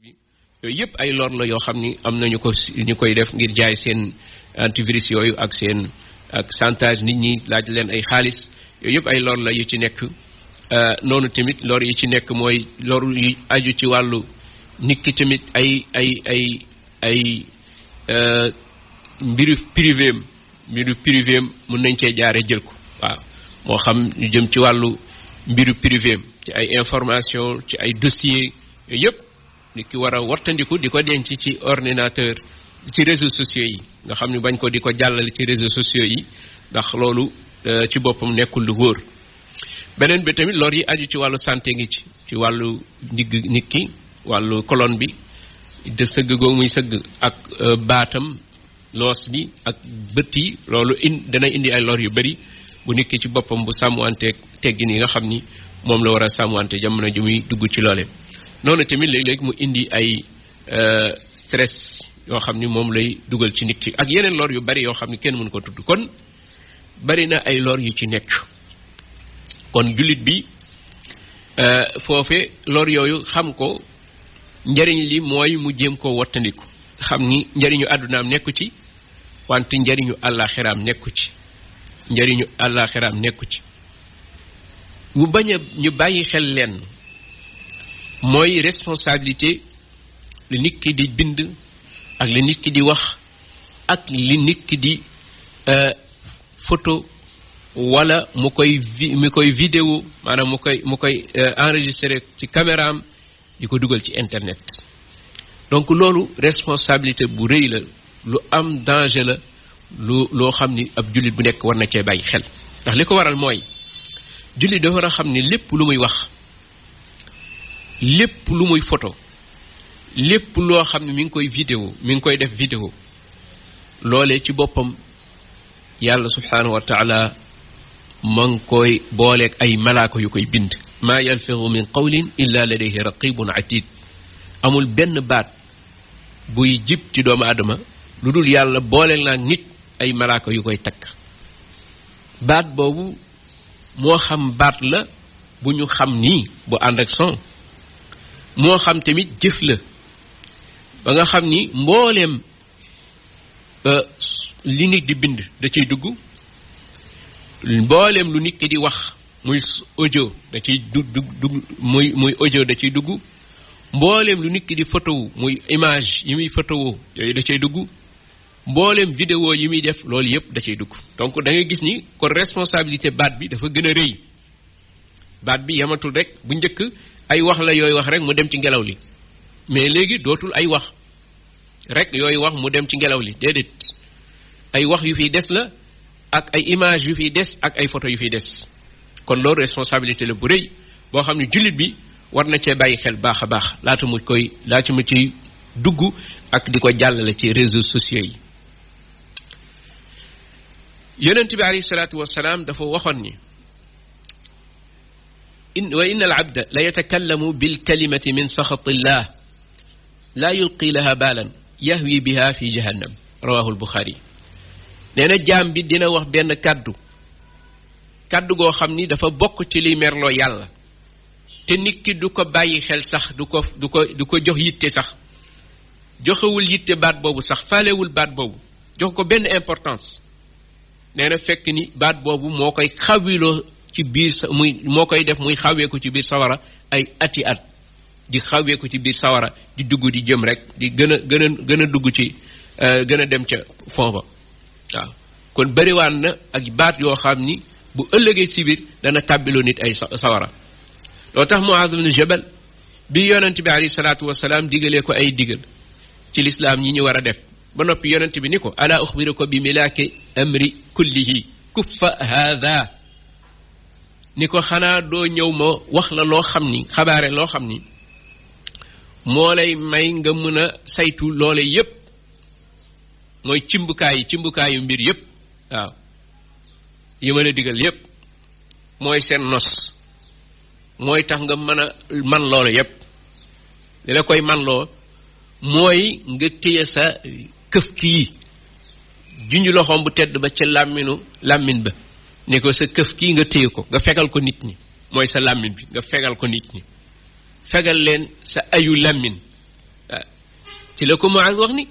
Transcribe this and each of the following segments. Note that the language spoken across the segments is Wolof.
bi yooyu yëpp ay lor la yoo xam ni am nañu ko ñu koy def ngir jaay seen antivirus yooyu ak seen ak chantage nit ñi laaj leen ay xaalis yooyu yëpp ay lor la yu ci nekk noonu tamit lor yi ci nekk mooy lor yu aju ci wàllu nit ki tamit ay mbiru privé mën nañ cee jaare jël ko waaw moo xam ñu jëm ci wàllu mbiru privé ci ay information ci ay dossier yooyu yëpp nit ki war a wattandiku di ko denc ci ordinateur ci réseaux sociaux yi nga xam ne bañ ko di ko jàllale ci réseaux sociaux yi ndax loolu ci boppam nekkul lu wóor beneen bi tamit lor yi aju ci wàllu santé ngi ci wàllu ndigg nit ki wàllu colonne bi de sëgg googu muy sëgg ak baatam loos bi ak bët yi loolu dana indi ay lor yu bari bu nit ki ci boppam bu sàmmwante teggin yi nga xam ni moom la war a sàmmwante jamono ji muy dugg ci loole noonu tamit léeg-léeg mu indi ay stress yoo xam ni moom lay dugal ci nit ki ak yeneen lor yu bari yoo xam ni kenn mënu ko tudd kon bari na ay lor yu ci nekk kon jullit bi foofe lor yooyu xam ko njariñ li mooy mu jéem koo wattandiku xam ni njariñu àddunaam nekku ci wante njariñu àllaaxiraam nekku ci mu bañ a ñu bàyyi xel leen mooy responsabilité li nit ki di bind ak li nit ki di wax ak li nit ki di photo wala mu koy vidéo maanaam mu koy enregistrer ci caméraam di ko dugal ci internet donc loolu responsabilité bu rëy la lu am danger la loo xam ni ab jullit bu nekk war na cee bàyyi xel ndax li ko waral mooy jullit dafa war a xam ni lépp lu muy wax lépp lu muy photo lépp loo xam ne mi ngi koy vidéo mi ngi koy def vidéo loolee ci boppam yàlla subhanahu wa taala ma ngi koy booleeg ay malaaka yu koy bind maa yalfizu min qawlin illa ladayhi raqibun atid amul benn baat buy jib ci doomu aadama lu dul yàlla booleel naag nit ay malaaka yu koy takk baat boobu moo xam baat la bu ñu xam nii bu ànd ak son moo xam tamit jëf la ba nga xam ni mbooleem li nit di bind da ciy dugg mbooleem lu nit ki di wax muy audio da ciy dugg muy audio da ciy dugg mbooleem lu nit ki di photo muy image yi muy photo yooyu da ciy dugg mbooleem vidéo yi muy def loolu yëpp da ciy dugg donc da ngay gis ni kon responsabilité baat bi dafa gën a rëy baat bi yamatul rek bu njëkk ay wax la yooyu wax rek mu dem ci ngelaw li mais léegi dootul ay wax rek yooyu wax mu dem ci ngelaw li déedéet ay wax yu fiy des la ak ay image yu fiy des ak ay photo yu fiy des kon loolu responsabilité la bu rëy boo xam ne jullit bi war na cee bàyyi xel baax a baax laata mu ciy dugg ak di ko jàllale ci réseaux sociaux yi yonent bi alayhi salaatu wassalaam dafa waxoon ni wa inna al abda la yatakallamu bil kalimati min saxati llah la yulqi laha baalan yahwi biha fi jahannam rawahu al buxaari nee na jaam bi dina wax benn kàddu goo xam ni dafa bokk ci liy merloo yàlla te nit ki du ko bàyyi xel sax du ko jox yitte sax joxewul yitte baat boobu sax faalewul baat boobu jox ko benn importance nee na fekk ni baat boobu moo koy xawiloo ci biir moo koy def muy xawee ci biir sawara ay ati at di xawee ko ci biir sawara di dugg di jëm rek di gën a dugg ci gën a dem ca fond ba waaw kon bëriwaan na ak baat yoo xam ni bu ëllëgee si biir dana tàbbiloo nit ay sawara loo tax Muaaz ibn Jabal bi yonent bi alayhi salaatu wasalaam digalee ko ay digal ci lislaam ñi ñu war a def ba noppi yonent bi ni ko ala uxbiruka bi milaaki amri kullihi kuffa haada ni ko xanaa doo ñëw ma wax la loo xam ni xabaare loo xam ni moo lay may nga mën a saytu loole yépp mooy cimbukaayu mbir yépp waaw yi ma la digal yépp mooy seen nos mooy tax nga mën a man loolu yépp li la koy man loo mooy nga téye sa këf kii junj loxoom bu tedd ba ca làmmin ba ne ko sa këf kii nga téye ko nga fegal ko nit ñi mooy sa làmmin bi nga fegal ko nit ñi fegal leen sa ayu làmmin ci la ko Muaz wax ni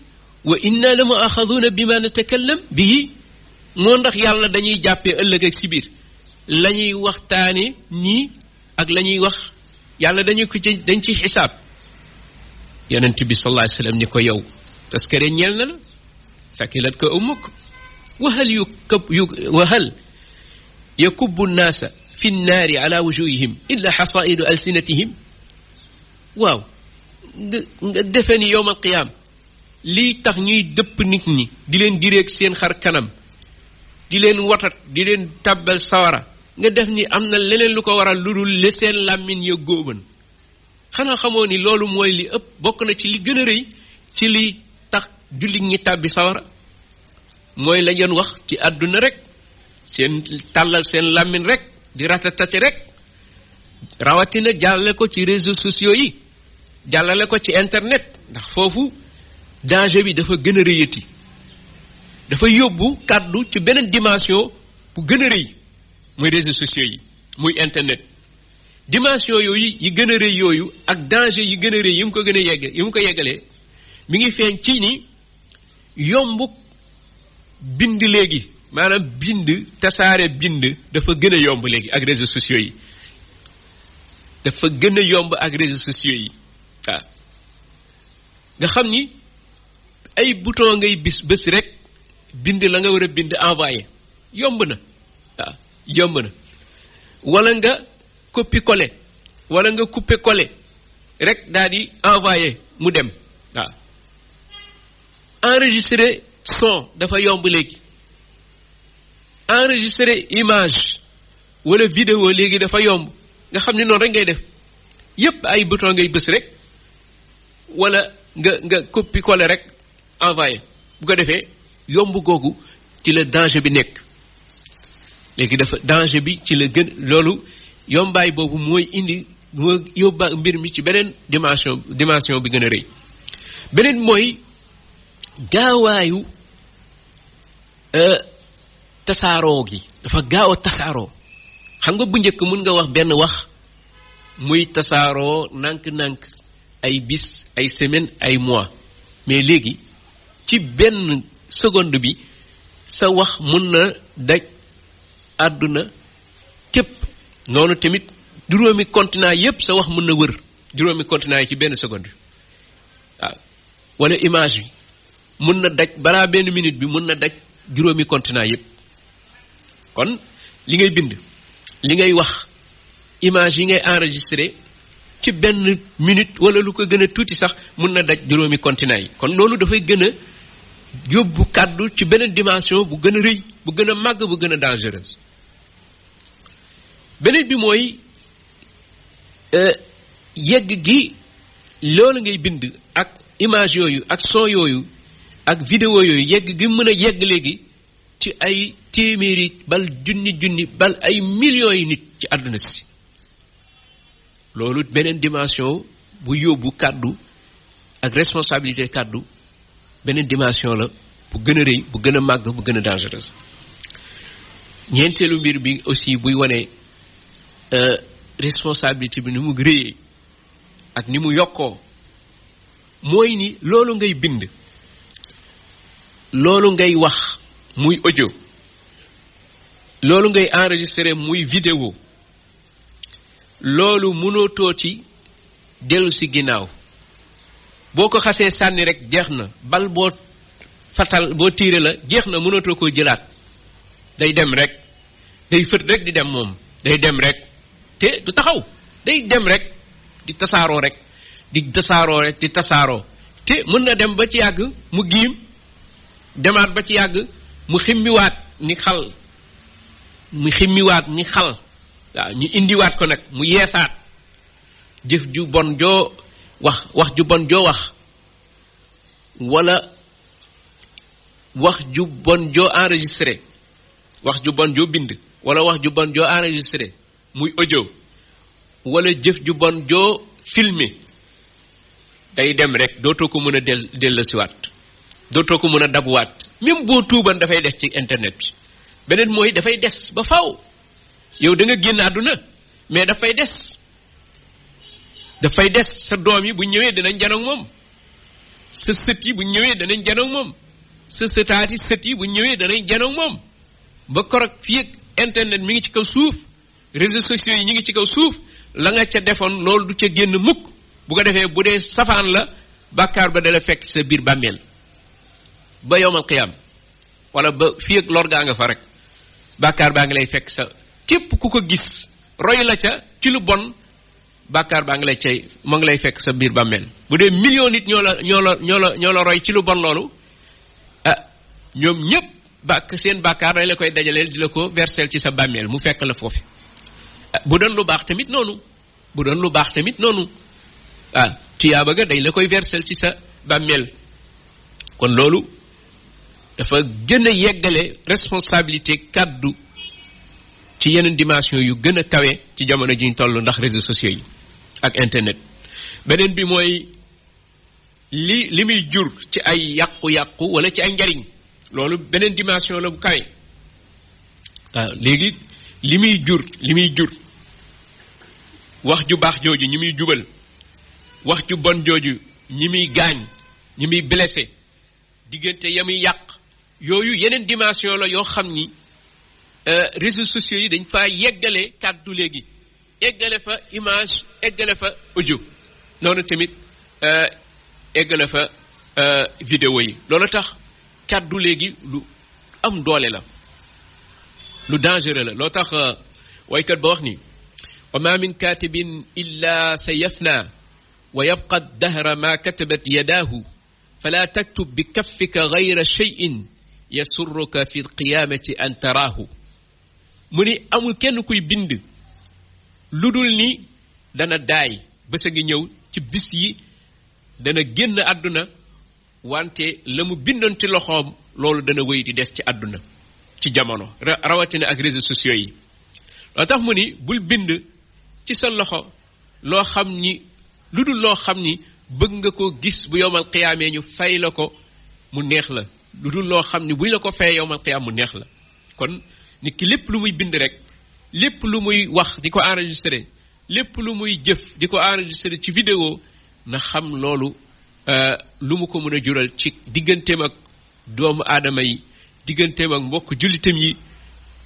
wa inna la mu'akhadhuna bima natakallam bihi moo ndax yàlla dañuy jàppee ëllëg ak si biir la ñuy waxtaane nii ak la ñuy wax yàlla dañu ko ci dañ ci xisaab yonent bi sallallahu alayhi wasallam ni ko yow taskare ñeel na la fakilat ko ummuk wahal yakubbu nnaasa fi nnaari ala wujuhihim illa xasaidu alsinatihim waaw nga defe ni yowm alqiyaam lii tax ñuy dëpp nit ñi di leen direeg seen xar kanam di leen watat di leen tàbbal sawara nga def ni am na leneen lu ko waral lu dul le seen làmmiñ ya góoban xanaa xamoo ni loolu mooy li ëpp bokk na ci li gën a rëy ci li tax jullit ñi tàbbi sawara mooy la ngeen wax ci àdduna rek seen tàllal seen làmmiñ rek di ratatate rek rawatina jàllale ko ci réseaux sociaux yi jàllale ko ci internet ndax foofu danger bi dafa gën a rëyati dafa yóbbu kàddu ci beneen dimension bu gën a rëy muy réseaux sociaux yi muy internet dimension yooyu yi gën a rëy yooyu ak danger yi gën a rëy yi mu ko gën a yegg yi mu ko yeggalee mi ngi feeñ ci ni yombu bind léegi maanaam bind tasaare bind dafa gën a yomb léegi ak réseaux sociaux yi dafa gën a yomb ak réseaux sociaux yi waaw nga xam ni ay bouton ngay bés rek bind la nga war a bind envoyé yomb na waaw yomb na wala nga copie coller wala nga couper coller rek daal di envoyé mu dem waaw enregistrer son dafa yomb léegi enregistrer image wala vidéo léegi dafa yomb nga xam ni noonu rek ngay def yépp ay bouton ngay bés rek wala nga copie coller rek envoyé bu ko defee yomb googu ci la danger bi nekk léegi dafa danger bi ci la gën loolu yombaay boobu mooy indi moo yóbba mbir mi ci beneen dimension bi gën a rëy beneen mooy gaawaayu tasaaroo gi dafa gaaw a tasaaroo xam nga bu njëkk mën nga wax benn wax muy tasaaroo nànk-nànk ay bis ay semaine ay mois mais léegi ci benn seconde bi sa wax mën na daj àdduna képp noonu tamit juróomi continent yépp sa wax mën na wër juróomi continent yi ci benn seconde waaw wala image bi mën na daj balaa benn minute bi mën na daj juróomi continent yépp kon li ngay bind li ngay wax image yi ngay enregistré ci benn minute wala lu ko gën a tuuti sax mën na daj juróomi continent yi kon loolu dafay gën a yóbbu kàddu ci beneen dimension bu gën a rëy bu gën a màgg bu gën a dangereuse beneen bi mooy yegg gi loolu ngay bind ak image yooyu ak son yooyu ak vidéo yooyu yegg gi mën a yegg léegi ci ay téeméeri bal junni bal ay millions yi nit ci àdduna si loolu beneen dimension bu yóbbu kàddu ak responsabilité kàddu beneen dimension la bu gën a rëy bu gën a màgg bu gën a dangereuse ñeenteelu mbir bi aussi buy wane responsabilité bi ni mu rëyee ak ni mu yokkoo mooy ni loolu ngay bind loolu ngay wax muy audio loolu ngay enregistrer muy vidéo loolu mënoo tooti dellu si ginnaaw boo ko xasee sànni rek jeex na bal boo fatal boo tiire la jeex na mënatoo koo jëlaat day dem rek day fët rek di dem moom day dem rek te du taxaw day dem rek di tasaaroo rek di tasaaroo rek di tasaaroo te mën na dem ba ci yàgg mu giim demaat ba ci yàgg mu ximmiwaat ni xal mu ximmiwaat ni xal waaw ñu indiwaat ko nag mu yeesaat jëf ju bon joo wax ju bon joo wax wala wax ju bon joo enregistré wax ju bon joo bind wala wax ju bon joo enregistré muy audio wala jëf ju bon joo filmé day dem rek dootoo ko mën a dellusiwaat dootoo ko mën a dabuwaat même boo tuuban dafay des ci internet bi beneen mooy dafay des ba faaw yow da nga génn àdduna mais dafay des sa doom yi bu ñëwee dinañ janoog moom sa sët yi bu ñëwee danañ janoog moom sa sëtaati sët yi bu ñëwee danañ janoog moom ba korog fii ak internet mi ngi ci kaw suuf réseaux sociaux yi ñi ngi ci kaw suuf la nga ca defoon loolu du ca génn mukk bu ko defee bu dee safaan la bàkkaar ba dala fekk sa biir bàmmeel ba yowmal qiyaam wala ba fii ak lor gaa nga fa rek bàkkaar baa ngi lay fekk sa képp ku ko gis roy la ca ci lu bon bàkkaar baa ngi lay cay moo ngi lay fekk sa biir bàmmeel bu dee million nit ñoo la roy ci lu bon loolu ah ñoom ñëpp seen bàkkaar dañ la koy dajaleel di la ko versel ci sa bàmmeel mu fekk la foofu bu doon lu baax tamit noonu tuyaaba ga dañ la koy versel ci sa bàmmeel kon loolu dafa gën a yeggale responsabilité kàddu ci yeneen dimension yu gën a kawe ci jamono ji ñu toll ndax réseaux sociaux yi ak internet beneen bi mooy li muy jur ci ay yàqu-yàqu wala ci ay njariñ loolu beneen dimension la bu kawe léegi li muy jur wax ju baax jooju ñi muy jubal wax ju bon jooju ñi muy gaañ ñi muy blessé diggante ya muy yàq yooyu yeneen dimension la yoo xam ni réseaux sociaux yi dañ fa yeggale kàddu léegi eggale fa image eggale fa audio noonu tamit eggale fa vidéo yi loolu tax kàddu léegi lu am doole la lu dangereux la loo tax waykat ba wax ni wa ma min katibin illa sayafna wa yabqa dahra ma katabat yadaahu fala taktub bi kaffika gayra cheyin yasurruka fi lqiyamati an taraahu mu ni amul kenn kuy bind lu dul ni dana daay bés a ngi ñëw ci bis yi dana génn àdduna wante la mu bindoon ci loxoom loolu dana wéy di des ci àdduna ci jamono rawatina ak réseaux sociaux yi loo tax mu ni bul bind ci sa loxo loo xam ni lu dul loo xam ni bëgg nga ko gis bu yowmal qiyaamee ñu fay la ko mu neex la lu dul loo xam ni buñ la ko fay yowmal qiyaam mu neex la kon nit ki lépp lu muy bind rek lépp lu muy wax di ko enregistré lépp lu muy jëf di ko enregistré ci vidéo na xam loolu lu mu ko mën a jural ci digganteem ak doomu aadama yi digganteem ak mbokk jullitam yi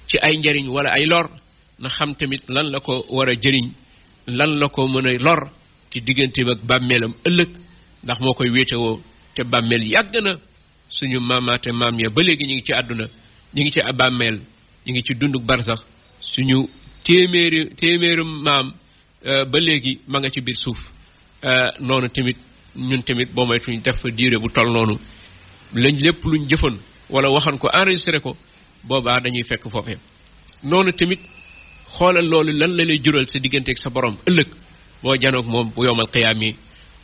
ci ay njariñ wala ay lor na xam tamit lan la ko war a jëriñ lan la ko mën a lor ci digganteem ak bàmmeelam ëllëg ndax moo koy wéetewoo te bàmmeel yàgg na suñu maamaate maam ya ba léegi ñu ngi ci àdduna ñu ngi ci bàmmeel ñu ngi ci dunduk barsax suñu téeméeri maam ba léegi ma nga ci biir suuf noonu tamit ñun tamit boo moytuñ def fa diire bu toll noonu lañ lépp luñ jëfoon wala waxoon ko enregistré ko boobaa dañuy fekk foofee noonu tamit xoolal loolu lan la lay jural sa digganteeg sa borom ëllëg boo janoog moom bu yowmal qiyaam yi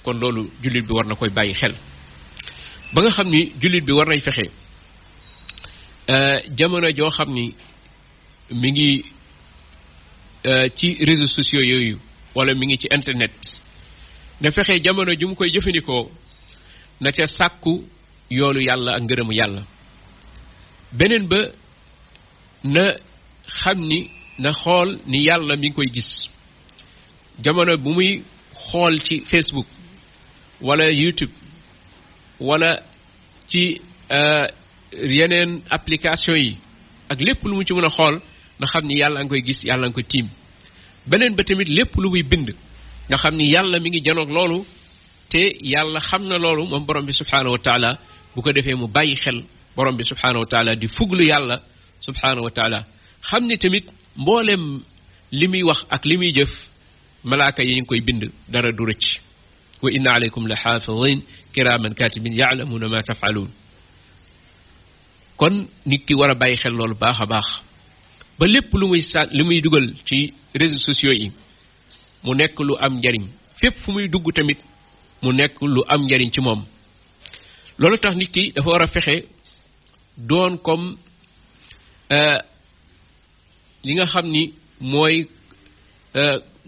kon loolu jullit bi war na koy bàyyi xel ba nga xam ni jullit bi war nay fexe jamono joo xam ni mi ngi ci réseaux sociaux yooyu wala mi ngi ci internet na fexe jamono ju mu koy jëfandikoo na ca sàkku yoolu yàlla ak ngërëmu yàlla beneen ba na xam ni na xool ni yàlla mi ngi koy gis jamono bu muy xool ci Facebook wala YouTube wala ci yeneen application yi ak lépp lu mu ci mën a xool nga xam ni yàlla nga koy gis yàlla nga koy tiim beneen ba tamit lépp lu muy bind nga xam ni yàlla mi ngi janoog loolu te yàlla xam na loolu moom borom bi subhaanahu wa taala bu ko defee mu bàyyi xel borom bi subhaanahu wa taala di fuglu yàlla subhaanahu wa taala xam ni tamit mboolem li muy wax ak li muy jëf malaaka yi ngi koy bind dara du rëcc wa inna alaykum la xaafidin kiraman katibin ya'lamuna ma taf'alun kon nit ki war a bàyyi xel loolu baax a baax ba lépp lu muy dugal ci réseaux sociaux yi mu nekk lu am njariñ fépp fu muy dugg tamit mu nekk lu am njariñ ci moom loolu tax nit ki dafa war a fexe doon comme li nga xam ni mooy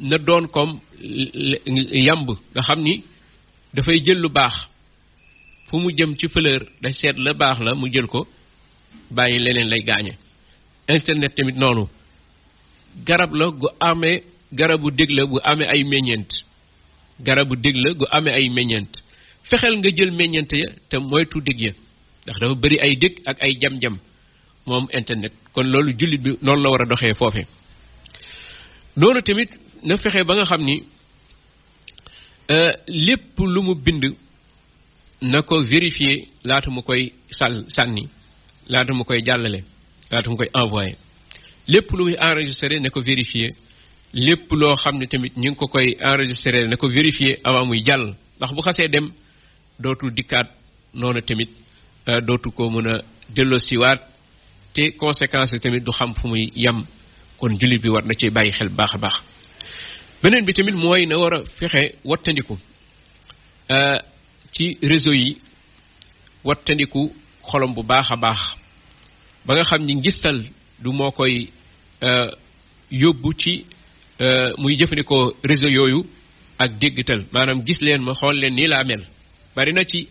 na doon comme yamb nga xam ni dafay jël lu baax fu mu jëm ci fleur da seet la baax la mu jël ko bàyyi leneen lay gaañe internet tamit noonu garab la gu amee garabu dég la gu amee ay meññeent garabu dég la gu amee ay meññeent fexeel nga jël meññante ya te moytu dégg ya ndax dafa bëri ay dégg ak ay jam-jam moom internet kon loolu jullit bi noonu la war a doxee foofe noonu tamit na fexe ba nga xam ni lépp lu mu bind na ko vérifier laata mu koy sànni laata mu koy jàllale laata mu koy envoyé lépp lu muy enregistré na ko vérifier lépp loo xam ne tamit ñu ngi ko koy enregistré na ko vérifier avant muy jàll ndax bu xasee dem dootul dikkaat noonu tamit dootu ko mën a delloosiwaat te conséquences tamit du xam fu muy yem kon jullit bi war na ci bàyyi xel baax a baax beneen bi tamit mooy na war a fexe wattandiku ci réseau yi wattandiku xolom bu baax a baax ba nga xam ni ngistal du moo koy yóbbu ci muy jëfandikoo réseau yooyu ak déggtal maanaam gis leen ma xool leen nii laa mel bari na ci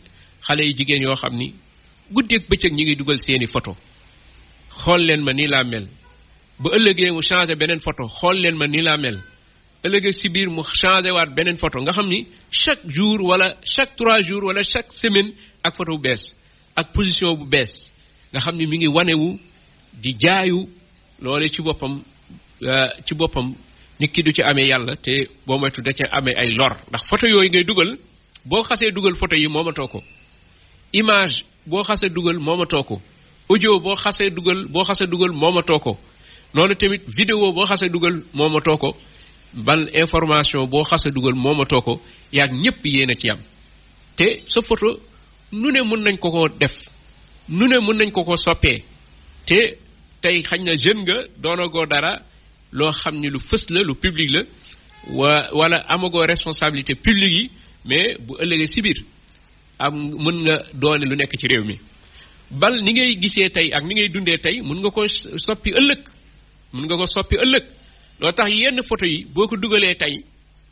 xale yi jigéen yoo xam ni guddeeg bëccëg ñi ngi dugal seeni photo xool leen ma nii laa mel ba ëllëgee mu changé beneen photo xool leen ma nii laa mel ëllëgee si biir mu changé waat beneen photo nga xam ni chaque jour wala chaque 3 jours wala chaque semaine ak photo bu bees ak position bu bees nga xam ni mi ngi wanewu di jaayu loole ci boppam nit ki du ci amee yàlla te boo moytu da ca amee ay lor ndax photo yooyu ngay dugal boo xasee dugal photo yi moomatoo ko image boo xasee dugal moomatoo ko audio boo xasee dugal moomatoo ko noonu tamit vidéo boo xasee dugal moomatoo ko ban information boo xasee dugal moomatoo ko yaag ñëpp yéen a ci am te sa photo nu ne mën nañ ko ko def nu ne mën nañ ko ko soppee te tey xañ na jeune nga doonagoo dara loo xam ni lu fës la lu public la wala amagoo responsabilité publique yi mais bu ëllëgee si biir am mën nga doone lu nekk ci réew mi bal ni ngay gisee tey ak ni ngay dundee tey mën nga ko soppi ëllëg loo tax yenn photo yi boo ko dugalee tey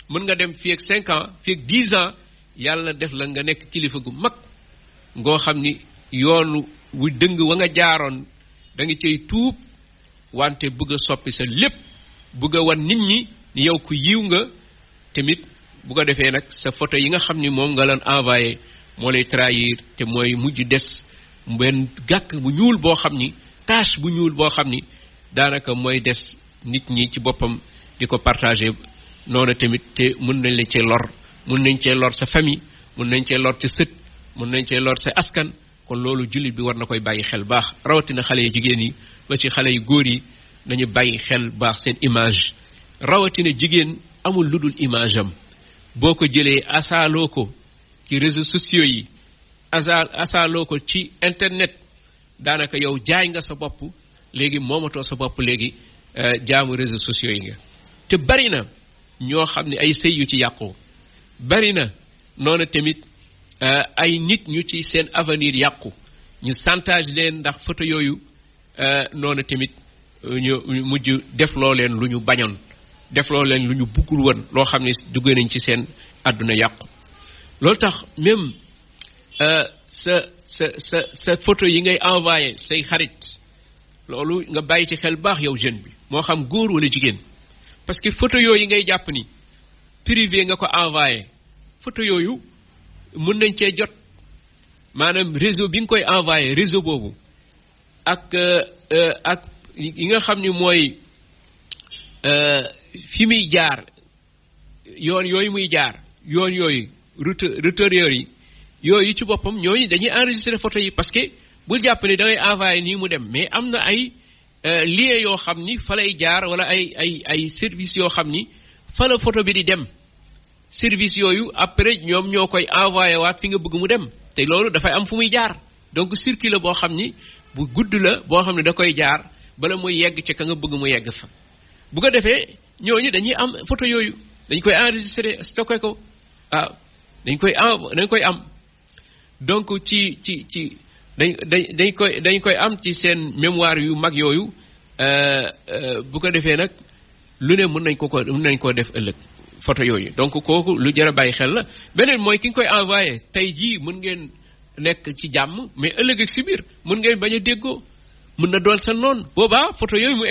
mën nga dem fii ak 5 ans fii ak 10 ans yàlla def la nga nekk kilifa gu mag ngoo xam ni yoonu wu dëng wa nga jaaroon da nga cay tuub wante bëgg a soppi sa lépp bëgg a wan nit ñi ni yow ku yiw nga tamit bu ko defee nag sa photo yi nga xam ni moom nga leen envoyé moo lay trahir te mooy mujj des benn gàkk bu ñuul boo xam ni tache bu ñuul boo xam ni daanaka mooy des nit ñi ci boppam di ko partagé noonu tamit te mën nañ la cee lor mën nañ cee lor sa famille mën nañ cee lor sa sët mën nañ cee lor sa askan kon loolu jullit bi war na koy bàyyi xel baax rawatina xale yi jigéen yi ba ci xale yu góor yi nañu bàyyi xel baax seen image rawatina jigéen amul lu dul image am boo ko jëlee asaaloo ko ci réseaux sociaux yi asaaloo ko ci internet daanaka yow jaay nga sa bopp léegi moomatoo sa bopp léegi jaamu réseaux sociaux yi nga te bari na ñoo xam ne ay sëy yu ci yàqu bari na noonu tamit ay nit ñu ci seen avenir yàqu ñu chantage leen ndax photo yooyu noonu tamit ñu mujj defloo leen lu ñu bañoon defloo leen lu ñu buggul woon loo xam ne dugg nañ ci seen àdduna yàqu loolu tax même sa photo yi ngay envoyé say xarit loolu nga bàyyi ci xel baax yow jeune bi moo xam góor wala jigéen parce que photo yooyu ngay jàpp ni privé nga ko envoyé photo yooyu mën nañ cee jot maanaam réseau bi nga koy envoyé réseau boobu ak yi nga xam ni mooy fi muy jaar yoon yooyu muy jaar yoon yooyu routeurs yooyu ci boppam ñooñu dañuy enregistrer photo yi parce que bul jàpp ne da ngay envoyé nii mu dem mais am na ay liens yoo xam ni fa lay jaar wala ay services yoo xam ni fa la photo bi di dem service yooyu après ñoom ñoo koy envoyé waat fi nga bëgg mu dem te loolu dafay am fu muy jaar donc circuit la boo xam ni bu gudd la boo xam ne da koy jaar bala muy yegg ca ka nga bëgg mu yegg fa bu ko defee ñooñu dañuy am photo yooyu dañ koy enregistré stocké ko waaw dañ koy am donc dañ koy am ci seen mémoire yu mag yooyu bu ko defee nag lu ne mën nañ koo def ëllëg photo yooyu donc kooku lu jar a bàyyi xel la beneen mooy ki nga koy envoyé tey jii mën ngeen nekk ci jàmm mais ëllëg ak si biir mën ngeen bañ a déggoo mën na doon sa noon boobaa photo yooyu mu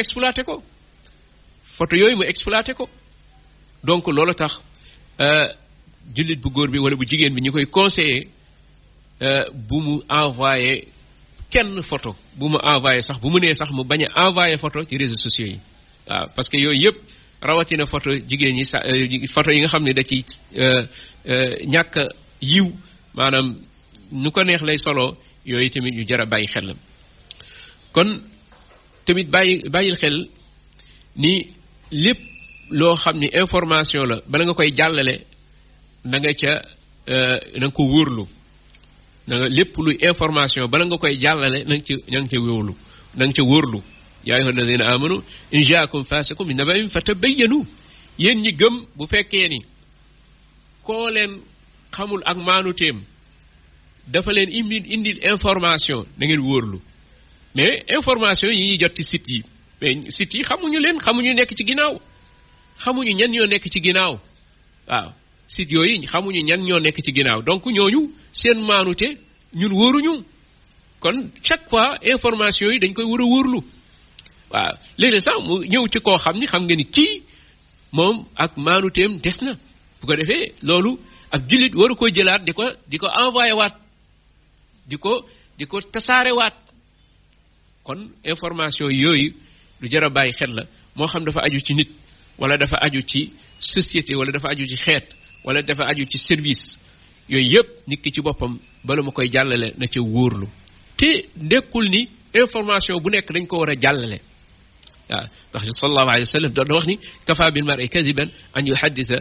exploité ko donc loolu tax jullit bu góor bi wala bu jigéen bi ñu koy conseiller bu mu envoyé kenn photo bu mu envoyé sax bu mu nee sax mu bañ a envoyé photo ci réseaux sociaux yi waaw parce que yooyu yëpp rawatina photo jigéen ñi photo yi nga xam ne da ci ñàkk yiw maanaam nu ko neex lay solo yooyu tamit yu jar a bàyyi xel la kon tamit bàyyil xel ni lépp loo xam ni information la bala nga koy jàllale na nga ca na nga ko wóorlu na nga lépp luy information bala nga koy jàllale na nga ca wóorlu na nga ca wóorlu yaa ayyuha alladina amanu in jaakum fasiqun bi naba'in fatabayyanu yéen ñi gëm bu fekkee ni koo leen xamul ak maanuteem dafa leen indil information da ngeen wóorlu mais information yi ñuy jot ci site yi mais site yi xamuñu leen xamuñu nekk ci ginnaaw xamuñu ñan ñoo nekk ci ginnaaw waaw site yooyu xamuñu ñan ñoo nekk ci ginnaaw donc ñooñu seen maanute ñun wóoruñu kon chaque fois information yi dañ koy war a wóorlu waaw léeg-léeg sax mu ñëw ci koo xam ni xam nga ni kii moom ak maanuteem des na bu ko defee loolu ab jullit waru ko jëlaat di ko envoyé waat di ko tasaare waat kon information yooyu lu jar a bàyyi xel la moo xam dafa aju ci nit wala dafa aju ci société wala dafa aju ci xeet wala dafa aju ci service yooyu yëpp nit ki ci boppam bala ma koy jàllale na ca wóorlu te nekkul ni information bu nekk dañ ko war a jàllale waaw ndax sallallahu alayhi wa sallam doon na wax ni kafa bil mar'i kadiban an yuhaddisa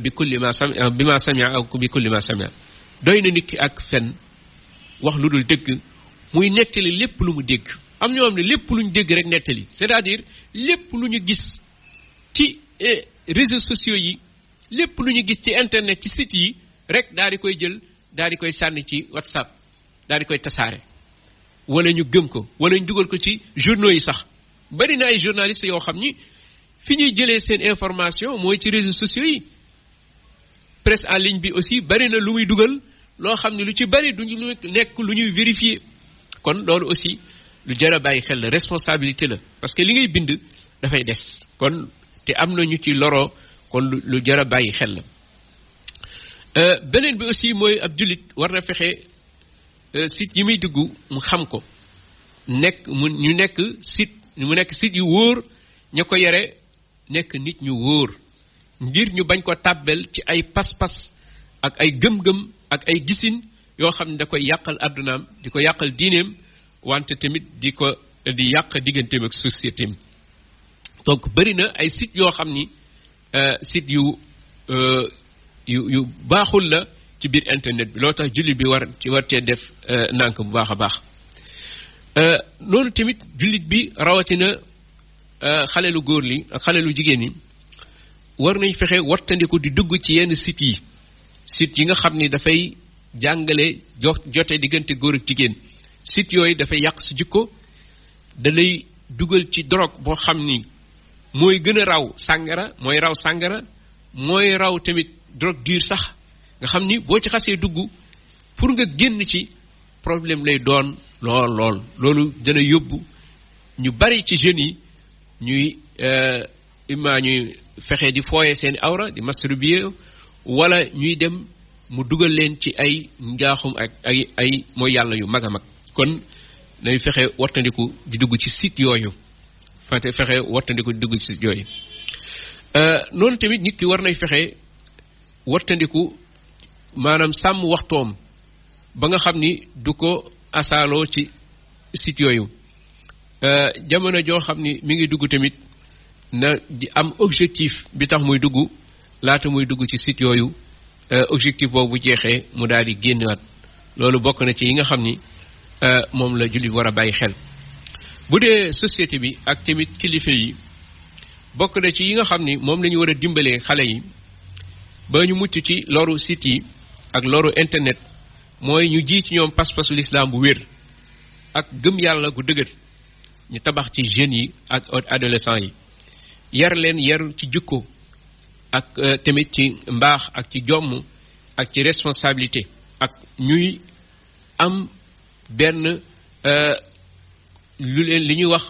bi kulli ma sami'a bima sami'a aw bi kulli ma sami'a doy na nit ki ak fen wax lu dul dëgg muy nettali lépp lu mu dégg am ñoo xam ne lépp lu ñu dégg rek nettali c'est-à-dire lépp lu ñu gis ci réseaux sociaux yi lépp lu ñu gis ci internet ci site yi rek daal di koy jël daal di koy sànni ci WhatsApp daal di koy tasaare wala ñu gëm ko wala ñu dugal ko ci journaux yi sax bari na ay journalistes yoo xam ni fi ñuy jëlee seen information mooy ci réseaux sociaux yi presse en ligne bi aussi bari na lu muy dugal loo xam ne lu ci bari duñu nekk lu ñuy vérifier kon loolu aussi lu jar a bàyyi xel la responsabilité la parce que li ngay bind dafay des kon te am na ñu ci loroo kon lu jar a bàyyi xel la beneen bi aussi mooy ab jullit war na fexe site yi muy dugg mu xam ko nekk ñu nekk site mu nekk site yu wóor ña ko yore nekk nit ñu wóor ngir ñu bañ ko tàbbel ci ay pas-pas ak ay gëm-gëm ak ay gisin yoo xam ne da koy yàqal addunaam di ko yàqal diineem wante tamit di yàq digganteem ak société am donc bari na ay site yoo xam ni site yu baaxul la ci biir internet bi loo tax jullit bi war cee def nànk bu baax a baax noonu tamit jullit bi rawatina xale lu góor li ak xale lu jigéen ñi war nañ fexe wattandiku di dugg ci yenn site yi nga xam ni dafay jàngale jote diggante góor ak jigéen site yooyu dafay yàq si jikko da lay dugal ci drogue boo xam ni mooy gën a raw sàngara mooy raw tamit drogue dure sax nga xam ni boo ci xasee dugg pour nga génn ci problème lay doon loolu dana yóbbu ñu bari ci jeunes yi ñuy ñuy fexe di fooye seen awra di masturber wala ñuy dem mu dugal leen ci ay njaaxum ak ay mooy yàlla yu mag a mag kon nañ fexe wattandiku di dugg ci site yooyu fexe wattandiku di dugg ci site yooyu noonu tamit nit ki war nay fexe wattandiku maanaam sàmm waxtoom ba nga xam ni du ko asaaloo ci site yooyu jamono joo xam ni mi ngi dugg tamit na di am objectif bi tax muy dugg laata muy dugg ci site yooyu objectif boobu bu jeexee mu daal di génnaat loolu bokk na ci yi nga xam ni moom la jullit war a bàyyi xel bu dee société bi ak tamit kilifa yi bokk na ci yi nga xam ni moom la ñu war a dimbalee xale yi ba ñu mucc ci loru site yi ak loru internet mooy ñu ji ci ñoom pas-pasu l'islam bu wér ak gëm yàlla gu dëgër ñu tabax ci jeunes yi ak adolescents yi yar leen yar ci jikko ak tamit ci mbaax ak ci jomm ak ci responsabilité ak ñuy am benn li ñuy wax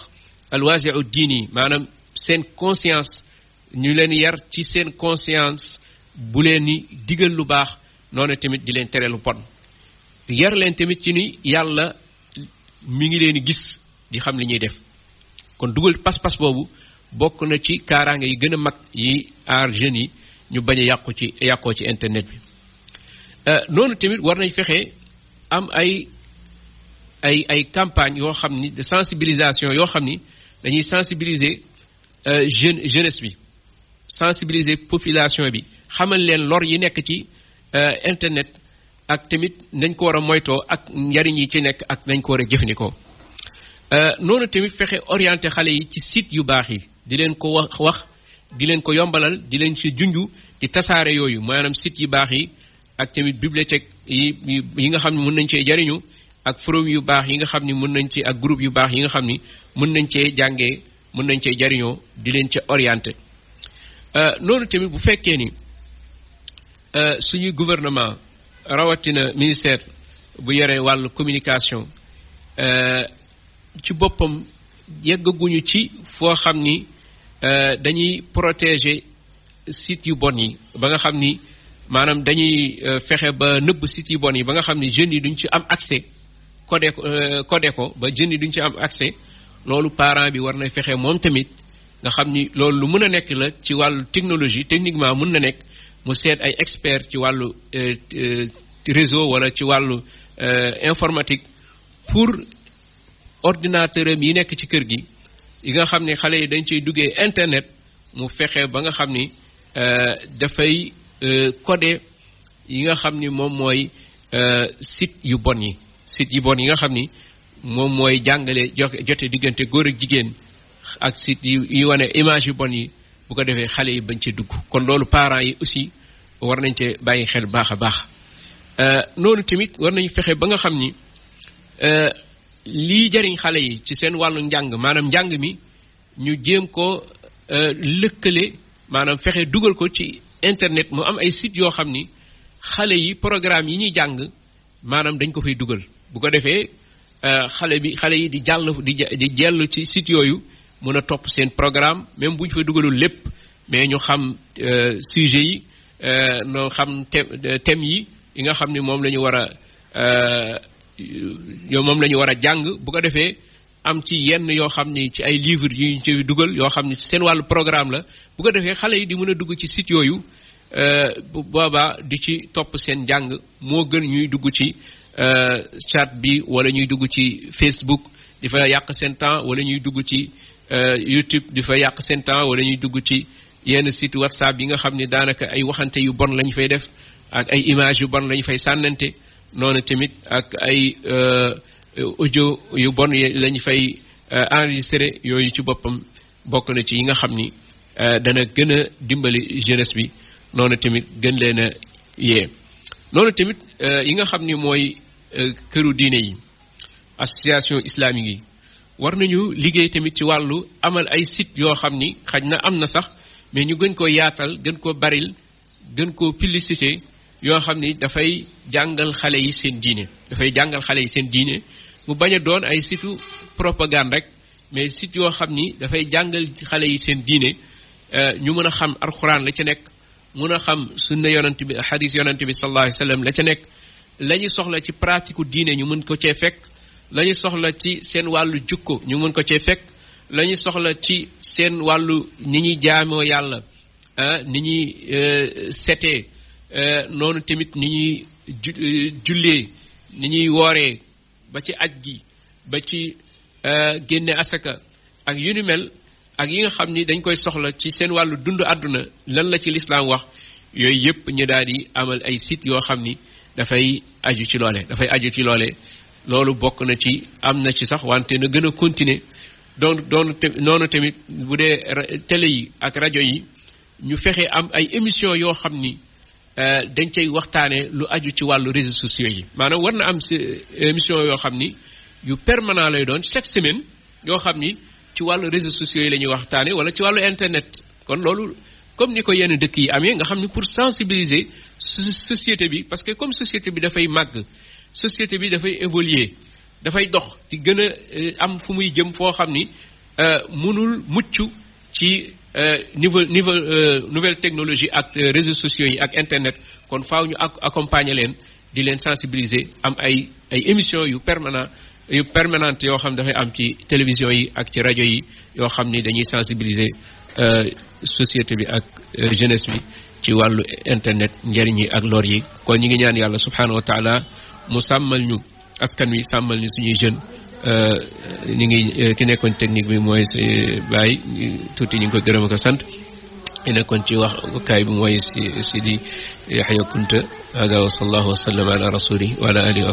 alwaasi'u diini maanaam seen conscience ñu leen yar ci seen conscience bu leen ni digal lu baax noonu tamit di leen tere lu bon yar leen tamit ci ni yàlla mi ngi leen gis di xam li ñuy def kon dugal pas-pas boobu bokk na ci kaaraange yi gën a mag yi aar jeunes yi ñu bañ a yàqoo ci internet bi noonu tamit war nañ fexe am ay campagne yoo xam ni de sensibilisation yoo xam ni dañuy sensibiliser jeunesse bi sensibiliser population bi xamal leen lor yi nekk ci internet ak tamit nañ ko war a moytoo ak njariñ yi ci nekk ak nañ ko war a jëfandikoo noonu tamit fexe orienté xale yi ci site yu baax yi di leen ko wax di leen ko yombalal di leen ci junju di tasaare yooyu maanaam site yu baax yi ak tamit bibliothèque yi nga xam ne mën nañ cee jariñu ak forum yu baax yi nga xam ni mën nañ ci ak groupe yu baax yi nga xam ni mën nañ cee jàngee mën nañ cee jariñoo di leen ca orienté noonu tamit bu fekkee ni suñuy gouvernement rawatina ministère bu yore wàllu communication ci boppam yeggaguñu ci foo xam ni dañuy protéger sites yu bon yi ba nga xam ni maanaam dañuy fexe ba nëbb sites yu bon yi ba nga xam ni jeunes yi duñ ci am accès codé ko ba jeunes yi duñ ci am accès loolu parent bi war na fexe moom tamit nga xam ni loolu lu mën a nekk la ci wàllu technologie techniquement mën na nekk mu seet ay experts ci wàllu réseau wala ci wàllu informatique pour ordinateur am yi nekk ci kër gi yi nga xam ne xale yi dañ ciy duggee internet mu fexe ba nga xam ni dafay codé yi nga xam ni moom mooy site yu bon yi nga xam ni moom mooy jàngale jote diggante góor ak jigéen ak site yi wane image yu bon yi bu ko defee xale yi bañ ci dugg kon loolu parents yi aussi war nañ cee bàyyi xel baax a baax noonu tamit war nañ fexe ba nga xam ni lii jariñ xale yi ci seen wàllu njàng maanaam njàng mi ñu jéem ko lëkkale maanaam fexe dugal ko ci internet mu am ay sites yoo xam ni xale yi programme yi ñuy jàng maanaam dañ ko fay dugal bu ko defee xale yi di jell ci sites yooyu mën a topp seen programme même bu ñu fa dugalul lépp mais ñu xam sujet yi noo xam thème yi nga xam ni moom la ñu war a moom la ñu war a jàng bu ko defee am ci yenn yoo xam ni ci ay livres yu ñu ci dugal yoo xam ni seen wàllu programme la bu ko defee xale yi di mën a dugg ci site yooyu bu boobaa di ci topp seen njàng moo gën ñuy dugg ci chat bi wala ñuy dugg ci Facebook di fa yàq seen temps wala ñuy dugg ci YouTube di fa yàq seen temps wala ñuy dugg ci yenn site WhatsApp yi nga xam ni daanaka ay waxante yu bon lañu fay def ak ay image yu bon lañu fay sànnante noonu tamit ak ay audio yu bon lañu fay enregistré yooyu ci boppam bokk na ci yi nga xam ni dana gën a dimbali jeunesse bi noonu tamit gën leen a yee noonu tamit yi nga xam ni mooy këru diine yi association islamique yi war nañu liggéey tamit ci wàllu amal ay site yoo xam ni xaj na am na sax mais ñu gën koo yaatal gën koo baril gën koo publicité yoo xam ni dafay jàngal xale yi seen diine mu bañ a doon ay site propagande rek mais site yoo xam ni dafay jàngal xale yi seen diine ñu mën a xam alxuraan la ca nekk mën a xam sunna yonent bi hadith yonent bi sallallahu alayhi wasallam la ca nekk la ñu soxla ci pratique diine ñu mën ko cee fekk la ñu soxla ci seen wàllu jukko ñu mën ko cee fekk la ñu soxla ci seen wàllu ni ñuy jaamoo yàlla ni ñuy setee noonu tamit ni ñuy jullee ni ñuy wooree ba ci aj gi ba ci génne asaka ak yu ni mel ak yi nga xam ni dañ koy soxla ci seen wàllu dund àdduna lan la ci lislaam wax yooyu yëpp ñu daal di amal ay sites yoo xam ni dafay aju ci loole loolu bokk na ci am na ci sax wante na gën a continuer noonu tamit bu dee télé yi ak rajo yi ñu fexe am ay émission yoo xam ni dañ cay waxtaane lu aju ci wàllu réseaux sociaux yi maanaam war na am si émission yoo xam ni yu permanent lay doon chaque semaine yoo xam ni ci wàllu réseaux sociaux yi la ñuy waxtaane wala ci wàllu internet kon loolu comme ni ko yenn dëkk yi amee nga xam ni pour sensibiliser société bi parce que comme société bi dafay màgg société bi dafay évoluer dafay dox di gën a am fu muy jëm foo xam ni mënul mucc ci nouvelle technologie ak réseaux sociaux yi ak internet kon faaw ñu accompagner leen di leen sensibiliser am ay émissions yu permanente yoo xam dafay am ci télévision yi ak ci rajo yi yoo xam ni dañuy sensibiliser société bi ak jeunesse bi ci wàllu internet njëriñ yi ak lor yi kon ñi ngi ñaan yàlla subhanahu wa taala mu sàmmal ñu askan wi sàmmal ñu suñuy jeunes ñi ngi ki nekkoon technique bi mooy Baye tuuti ñu ngi ko gërëm ak sant ki nekkoon ci wax kaay bi mooy Sidi Yaxya Kunta hada wa sallallahu wa sallam ala rasulihi wa ala alihi